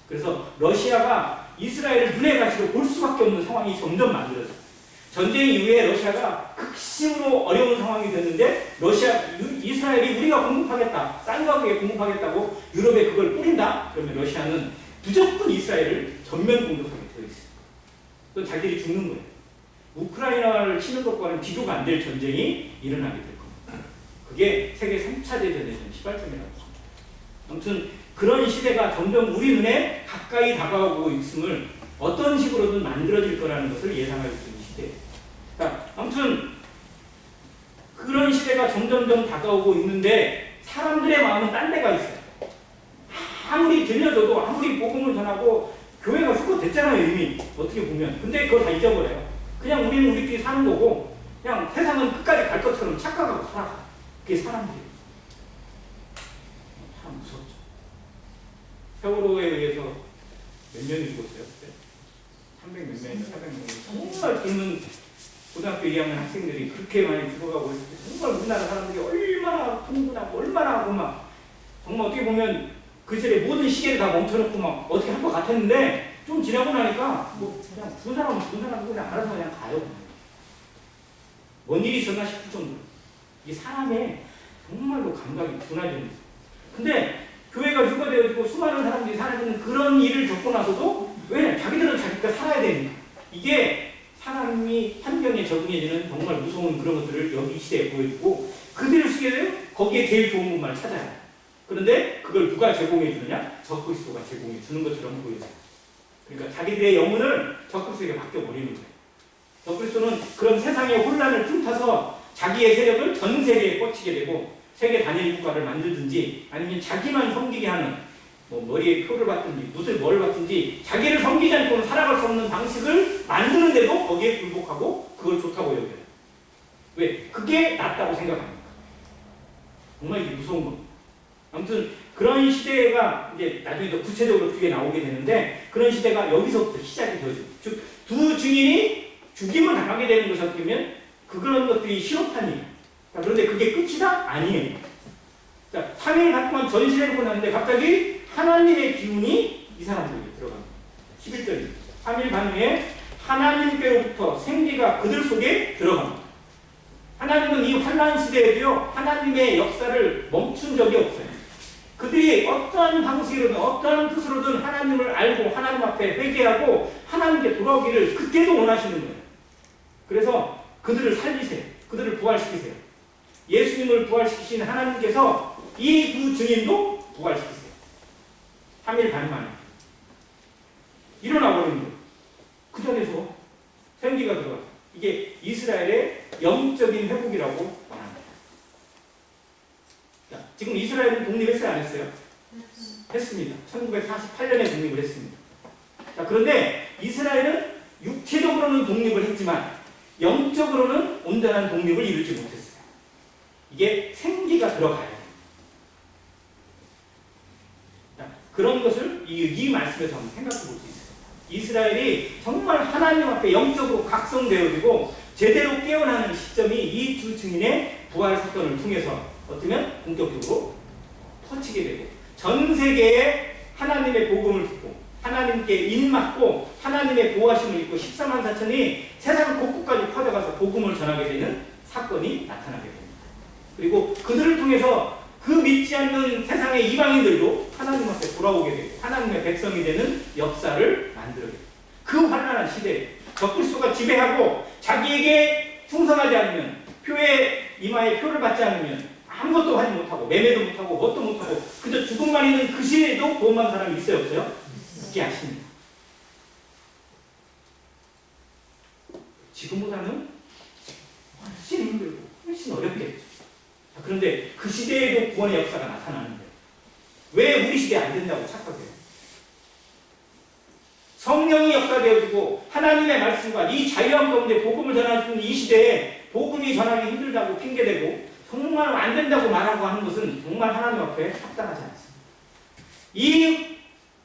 그래서 러시아가 이스라엘을 눈에 가시로 볼 수밖에 없는 상황이 점점 만들어져요. 전쟁 이후에 러시아가 극심으로 어려운 상황이 됐는데 이스라엘이 우리가 공급하겠다, 싼 가격에 공급하겠다고 유럽에 그걸 뿌린다? 그러면 러시아는 무조건 이스라엘을 전면 공격하게 되어 있어요. 그건 자기들이 죽는 거예요. 우크라이나를 치는 것과는 비교가 안 될 전쟁이 일어나게 될 겁니다. 그게 세계 3차 대전의 시발점이라고 합니다. 아무튼 그런 시대가 점점 우리 눈에 가까이 다가오고 있음을 어떤 식으로든 만들어질 거라는 것을 예상할 수 있는 시대예요. 그러니까 아무튼 그런 시대가 점점점 다가오고 있는데 사람들의 마음은 딴 데가 있어요. 아무리 들려줘도 아무리 복음을 전하고 교회가 후컷됐잖아요 이미 어떻게 보면. 근데 그걸 다 잊어버려요. 그냥 우리는 우리끼리 사는 거고 그냥 세상은 끝까지 갈 것처럼 착각하고 살아가. 그게 사람들이에요. 참 무섭죠. 세월호에 의해서 몇 명이 죽었어요? 300 몇 명인가 400 명. 정말 젊은 고등학교 2학년 학생들이 그렇게 많이 죽어가고 있을 때 정말 우리나라 사람들이 얼마나 흥분하고 얼마나 하고 막 정말 어떻게 보면 그 시절에 모든 시계를 다 멈춰놓고 막 어떻게 할 것 같았는데 좀 지나고 나니까 뭐 그냥 두 사람은 그냥 알아서 그냥 가요. 뭔 일이 있었나 싶을 정도로. 이 사람의 정말로 감각이 둔화되는. 근데 교회가 휴거되어지고 수많은 사람들이 사라지는 그런 일을 겪고 나서도 왜? 자기들은 자기가 살아야 되니까. 이게 사람이 환경에 적응해지는 정말 무서운 그런 것들을 여기 시대에 보여주고 그들을 쓰게 되면 거기에 제일 좋은 것만 찾아요. 그런데 그걸 누가 제공해 주느냐? 적그리스도가 제공해 주는 것처럼 보여져요. 그러니까 자기들의 영혼을 적그리스도에게 맡겨버리는 거예요. 적그리스도는 그런 세상의 혼란을 틈타서 자기의 세력을 전 세계에 뻗치게 되고 세계 단일 국가를 만들든지 아니면 자기만 섬기게 하는 뭐 머리에 표를 받든지 무슨 뭘 받든지 자기를 섬기지 않고는 살아갈 수 없는 방식을 만드는데도 거기에 굴복하고 그걸 좋다고 여겨요. 왜? 그게 낫다고 생각합니다. 정말 이게 무서운 겁니다. 아무튼 그런 시대가 이제 나중에 더 구체적으로 뒤에 나오게 되는데 그런 시대가 여기서부터 시작이 되어지고 즉 두 증인이 죽임을 당하게 되는 것이 어떻게 보면 그런 것들이 시험판이에요. 그런데 그게 끝이다? 아니에요. 자, 3일 동안 전시를 보냈는데 갑자기 하나님의 기운이 이 사람들에게 들어갑니다. 11절입니다. 3일 반 후에 하나님께로부터 생기가 그들 속에 들어갑니다. 하나님은 이 환난 시대에도요 하나님의 역사를 멈춘 적이 없어요. 그들이 어떠한 방식으로든 어떠한 뜻으로든 하나님을 알고 하나님 앞에 회개하고 하나님께 돌아오기를 그때도 원하시는 거예요. 그래서 그들을 살리세요. 그들을 부활시키세요. 예수님을 부활시키신 하나님께서 이 두 증인도 부활시키세요. 3일 반 만에 일어나 버리는 거예요. 그 자리에서 생기가 들어가요. 이게 이스라엘의 영적인 회복이라고 말합니다. 자, 지금 이스라엘은 독립했어요? 안 했어요? 했습니다. 1948년에 독립을 했습니다. 자, 그런데 이스라엘은 육체적으로는 독립을 했지만 영적으로는 온전한 독립을 이루지 못했어요. 이게 생기가 들어가야 돼요. 자, 그런 것을 이 말씀에서 한번 생각해 볼 수 있어요. 이스라엘이 정말 하나님 앞에 영적으로 각성되어지고 제대로 깨어나는 시점이 이 두 증인의 부활 사건을 통해서 어쩌면 본격적으로 퍼지게 되고 전 세계에 하나님의 복음을 듣고 하나님께 입맞고 하나님의 보호하심을 입고 14만 4천이 세상 곳곳까지 퍼져가서 복음을 전하게 되는 사건이 나타나게 됩니다. 그리고 그들을 통해서 그 믿지 않는 세상의 이방인들도 하나님 앞에 돌아오게 되고 하나님의 백성이 되는 역사를 만들게 됩니다. 그 환란한 시대에 적그리스도가 지배하고 자기에게 충성하지 않으면 표에 이마에 표를 받지 않으면 아무것도 하지 못하고 매매도 못하고 뭣도 못하고 그저 죽음만 있는 그 시대에도 구원받은 사람이 있어요 없어요? 있게 하십니다. 지금보다는 훨씬 힘들고 훨씬 어렵겠죠. 그런데 그 시대에도 구원의 역사가 나타나는데 왜 우리 시대에 안 된다고 착각해요? 성령이 역사되어지고 하나님의 말씀과 이 자유함 가운데 복음을 전하는 이 시대에 복음이 전하기 힘들다고 핑계대고 정말 안 된다고 말하고 하는 것은 정말 하나님 앞에 합당하지 않습니다. 이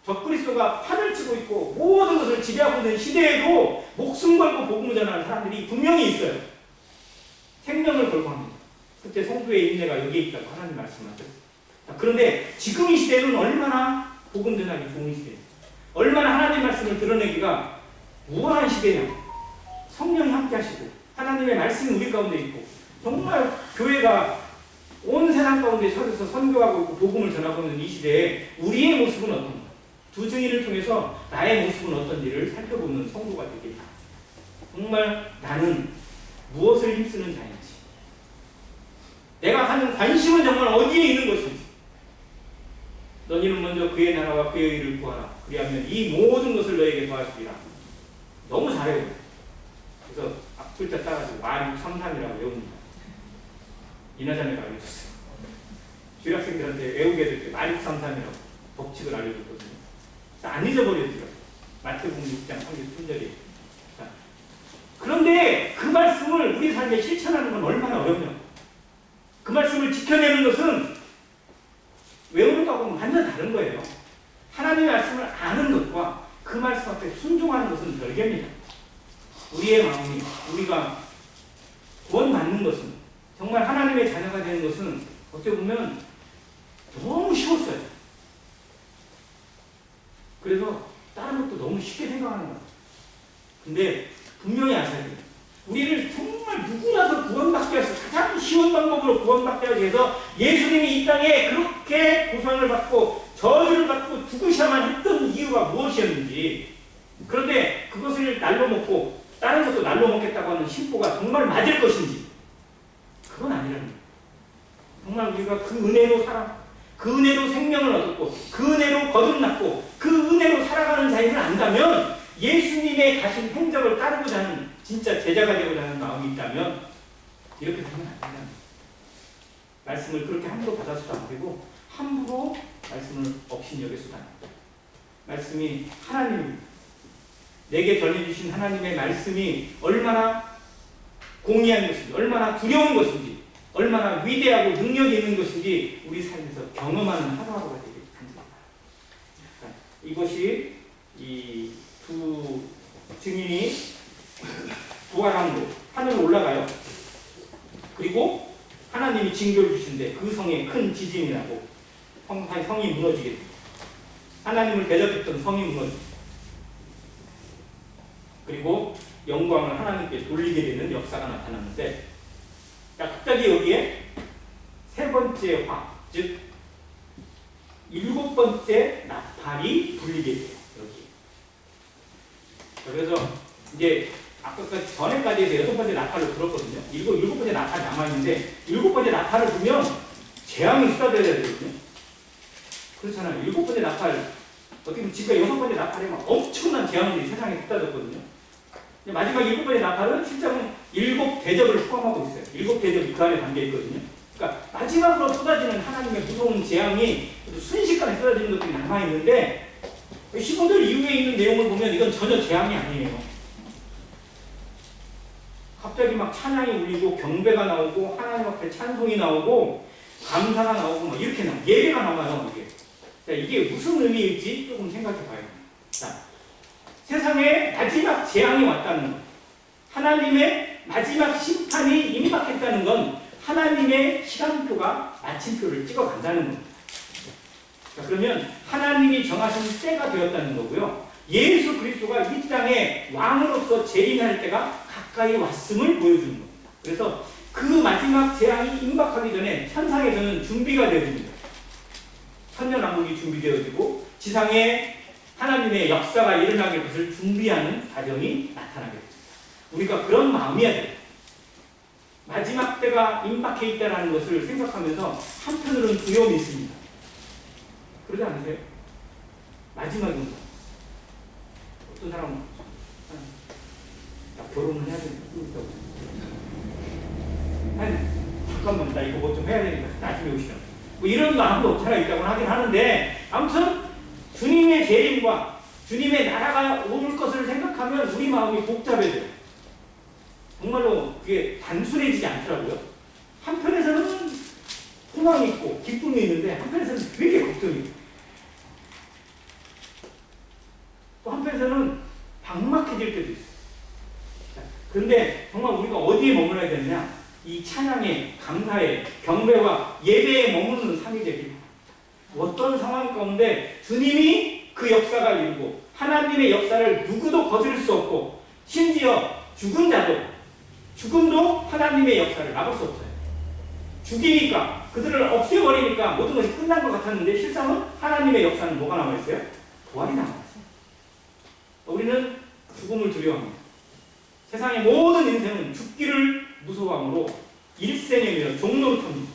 적그리스도가 판을 치고 있고 모든 것을 지배하고 있는 시대에도 목숨 걸고 복음을 전하는 사람들이 분명히 있어요. 생명을 걸고 합니다. 그때 성도의 인내가 여기에 있다고 하나님 말씀하셨어요. 그런데 지금 이 시대는 얼마나 복음 전하기 좋은 시대예요. 얼마나 하나님 말씀을 드러내기가 우아한 시대냐. 성령이 함께 하시고 하나님의 말씀이 우리 가운데 있고 정말 교회가 온 세상 가운데 서서 선교하고 있고 복음을 전하고 있는 이 시대에 우리의 모습은 어떤가? 두 증인을 통해서 나의 모습은 어떤지를 살펴보는 성도가 되게 정말 나는 무엇을 힘쓰는 자인지 내가 하는 관심은 정말 어디에 있는 것인지 너희는 먼저 그의 나라와 그의 의를 구하라. 그리하면 이 모든 것을 너에게 더하시리라. 너무 잘해요. 그래서 앞글자 따가지고 1633이라고 외웁니다. 이나자매가 알려줬어요. 주일학생들한테 외우게 될 때 1633이라고 법칙을 알려줬거든요. 안 잊어버렸어요. 마태복음 6장 33절이에요. 그런데 그 말씀을 우리 삶에 실천하는 건 얼마나 어렵냐. 그 말씀을 지켜내는 것은 외우는 거하고는 완전 다른 거예요. 하나님의 말씀을 아는 것과 그 말씀 앞에 순종하는 것은 별개입니다. 우리의 마음이 우리가 구원받는 것은 정말 하나님의 자녀가 되는 것은 어떻게 보면 너무 쉬웠어요. 그래서 다른 것도 너무 쉽게 생각하는 거예요. 근데 분명히 아셔야 돼요. 우리를 정말 누구라도 구원받게 하셔서 가장 쉬운 방법으로 구원받게 하기 위해서 예수님이 이 땅에 그렇게 고생을 받고 저주를 받고 죽으셔야만 했던 이유가 무엇이었는지 그런데 그것을 날로 먹고 다른 것도 날로 먹겠다고 하는 신보가 정말 맞을 것인지 그건 아니라는 거예요. 정말 우리가 그 은혜로 살아 그 은혜로 생명을 얻었고 그 은혜로 거듭났고 그 은혜로 살아가는 자임을 안다면 예수님의 가신 행적을 따르고자 하는 진짜 제자가 되고자 하는 마음이 있다면 이렇게 되면 안 된다는 거예요. 말씀을 그렇게 함부로 받아서도 안 되고 함부로 말씀을 업신여겨서도 안 됩니다. 말씀이 하나님입니다. 내게 전해주신 하나님의 말씀이 얼마나 공의한 것인지 얼마나 두려운 것인지 얼마나 위대하고 능력이 있는 것인지 우리 삶에서 경험하는 하루하루가 되길 간절히 바랍니다. 이것이 이 두 증인이 부활함으로 하늘로 올라가요. 그리고 하나님이 징조를 주신데 그 성에 큰 지진이 나고 성이 무너지게 됩니다. 하나님을 대적했던 성이 무너집니다. 그리고 영광을 하나님께 돌리게 되는 역사가 나타나는데 갑자기 여기에 세 번째 화, 즉 일곱 번째 나팔이 불리게 돼요. 여기. 그래서 이제 아까 전에까지 해서 여섯 번째 나팔을 불었거든요. 일곱 번째 나팔이 남아있는데 일곱 번째 나팔을 불면 재앙이 쏟아져야 되거든요. 그렇잖아요. 일곱 번째 나팔 어떻게 보면 지금까지 여섯 번째 나팔에 막 엄청난 재앙들이 세상에 쏟아졌거든요. 마지막 일곱 번째 나팔은 실제로는 일곱 대접을 포함하고 있어요. 일곱 대접이 그 안에 담겨 있거든요. 그러니까 마지막으로 쏟아지는 하나님의 무서운 재앙이 순식간에 쏟아지는 것들이 남아있는데 15절 이후에 있는 내용을 보면 이건 전혀 재앙이 아니에요. 갑자기 막 찬양이 울리고 경배가 나오고 하나님 앞에 찬송이 나오고 감사가 나오고 막 이렇게 예배가 나와요. 이게 자, 이게 무슨 의미일지 조금 생각해 봐야 됩니다. 자, 세상에 마지막 재앙이 왔다는 것, 하나님의 마지막 심판이 임박했다는 건 하나님의 시간표가 마침표를 찍어간다는 겁니다. 자, 그러면 하나님이 정하신 때가 되었다는 거고요. 예수 그리스도가 이 땅에 왕으로서 재림할 때가 가까이 왔음을 보여주는 겁니다. 그래서 그 마지막 재앙이 임박하기 전에 천상에서는 준비가 되어집니다. 천년왕국이 준비되어지고 지상에 하나님의 역사가 일어나게 것을 준비하는 과정이 나타나게 됩니다. 우리가 그런 마음이어야 돼요. 마지막 때가 임박해 있다는 것을 생각하면서 한편으로는 두려움이 있습니다. 그러지 않으세요? 마지막인 거. 어떤 사람은 나 결혼을 해야 되니까 잠깐만 나 이거 뭐 좀 해야 되니까 나중에 오시라. 뭐 이런 마음도 없잖아 있다고 하긴 하는데 아무튼 주님의 재림과 주님의 나라가 올 것을 생각하면 우리 마음이 복잡해져요. 정말로 그게 단순해지지 않더라고요. 한편에서는 소망이 있고 기쁨이 있는데 한편에서는 되게 걱정이 있고 또 한편에서는 막막해질 때도 있어요. 그런데 정말 우리가 어디에 머물러야 되느냐? 이 찬양의 감사의 경배와 예배에 머무르는 삶이 되길. 어떤 상황 가운데 주님이 그 역사가 이루고 하나님의 역사를 누구도 거스를 수 없고 심지어 죽은 자도 죽음도 하나님의 역사를 막을 수 없어요. 죽이니까 그들을 없애버리니까 모든 것이 끝난 것 같았는데 실상은 하나님의 역사는 뭐가 남아있어요? 부활이 남아있어요. 우리는 죽음을 두려워합니다. 세상의 모든 인생은 죽기를 무서워함으로 일생에 종로를 탑니다.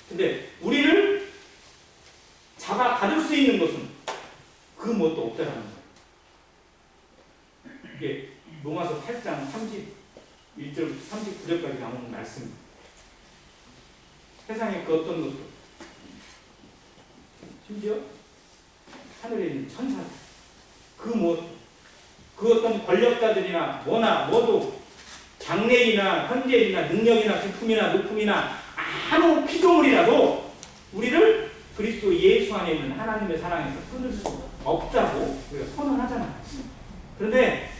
근데 우리를 잡아 가둘 수 있는 것은 그 무엇도 없다라는 거예요. 이게 로마서 8장 31절 39절까지 나오는 말씀입니다. 세상의 그 어떤 것도 심지어 하늘에 있는 천사들 그 무엇 그 어떤 권력자들이나 뭐나 뭐도 장래이나 현재이나 능력이나 기품이나 높음이나 아무 피조물이라도 우리를 그리스도 예수 안에 있는 하나님의 사랑에서 끊을 수 없다고 우리가 선언하잖아요. 그런데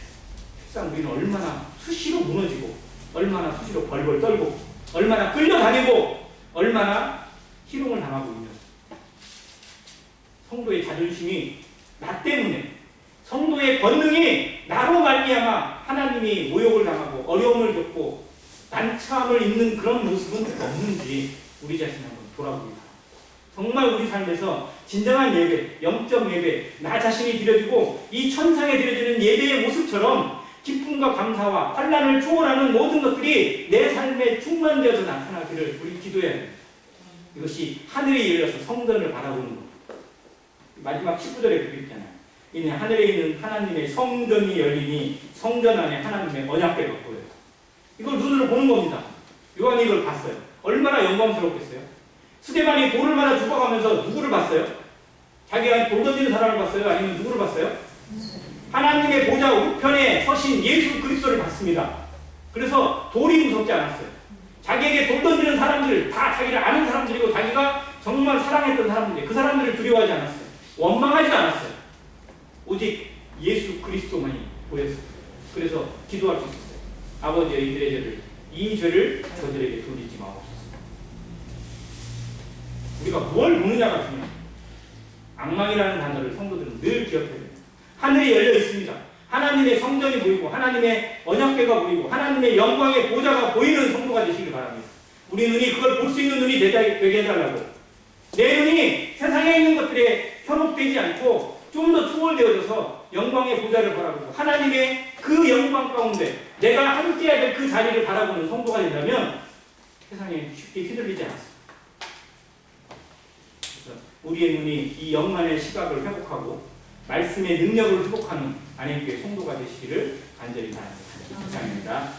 실상 우리는 얼마나 수시로 무너지고 얼마나 수시로 벌벌 떨고 얼마나 끌려다니고 얼마나 희롱을 당하고 있는 성도의 자존심이 나 때문에 성도의 권능이 나로 말미암아 하나님이 모욕을 당하고 어려움을 겪고 난처함을 입는 그런 모습은 없는지 우리 자신 한번 돌아보기 바랍니다. 정말 우리 삶에서 진정한 예배, 영적 예배, 나 자신이 드려지고 이 천상에 드려지는 예배의 모습처럼 기쁨과 감사와 환난을 초월하는 모든 것들이 내 삶에 충만되어서 나타나기를 우리 기도해야 됩니다. 이것이 하늘이 열려서 성전을 바라보는 겁니다. 마지막 19절에 그렇게 있잖아요. 이는 하늘에 있는 하나님의 성전이 열리니 성전 안에 하나님의 언약궤가 보여요. 이걸 눈으로 보는 겁니다. 요한이 이걸 봤어요. 얼마나 영광스럽겠어요. 스데반이 돌을 맞아 죽어가면서 누구를 봤어요? 자기가 돌 던지는 사람을 봤어요? 아니면 누구를 봤어요? 하나님의 보좌 우편에 서신 예수 그리스도를 봤습니다. 그래서 돌이 무섭지 않았어요. 자기에게 돌 던지는 사람들 다 자기를 아는 사람들이고 자기가 정말 사랑했던 사람들이 그 사람들을 두려워하지 않았어요. 원망하지 않았어요. 오직 예수 그리스도만이 보였어요. 그래서 기도할 수 있었어요. 아버지여 이들의 죄를 이 죄를 저들에게 돌리지 마옵소서. 우리가 뭘 보느냐가 중요해요. 악망이라는 단어를 성도들은 늘 기억해야 됩니다. 하늘이 열려 있습니다. 하나님의 성전이 보이고 하나님의 언약궤가 보이고 하나님의 영광의 보좌가 보이는 성도가 되시길 바랍니다. 우리 눈이 그걸 볼 수 있는 눈이 되게 해달라고. 내 눈이 세상에 있는 것들에 현혹되지 않고 좀 더 초월되어져서 영광의 보좌를 바라보고 하나님의 그 영광 가운데 내가 함께해야 될 그 자리를 바라보는 성도가 된다면 세상에 쉽게 휘둘리지 않습니다. 그래서 우리의 눈이 이 영만의 시각을 회복하고 말씀의 능력을 회복하는 안행교회 성도가 되시기를 간절히 바랍니다. 감사합니다.